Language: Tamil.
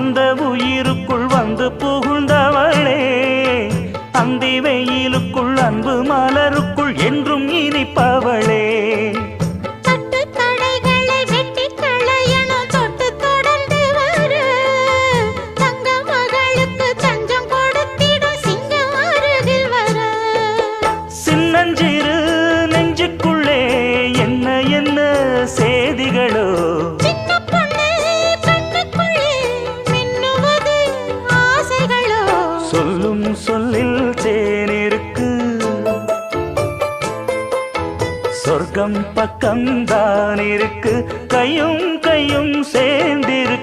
அந்த உயிருக்குள் வந்து புகுந்தவளே, அந்தி வெயிலுக்குள் அன்பு மலருக்குள் என்றும் இனிப்பவளே. சின்னஞ்சிறு நெஞ்சுக்குள்ளே என்ன என்ன சேதிகளோ, சொல்லும் சொல்லில் தேனிருக்கு, சொர்க்கம் பக்கம்தான் இருக்கு, கையும் கையும் சேர்ந்திருக்கு.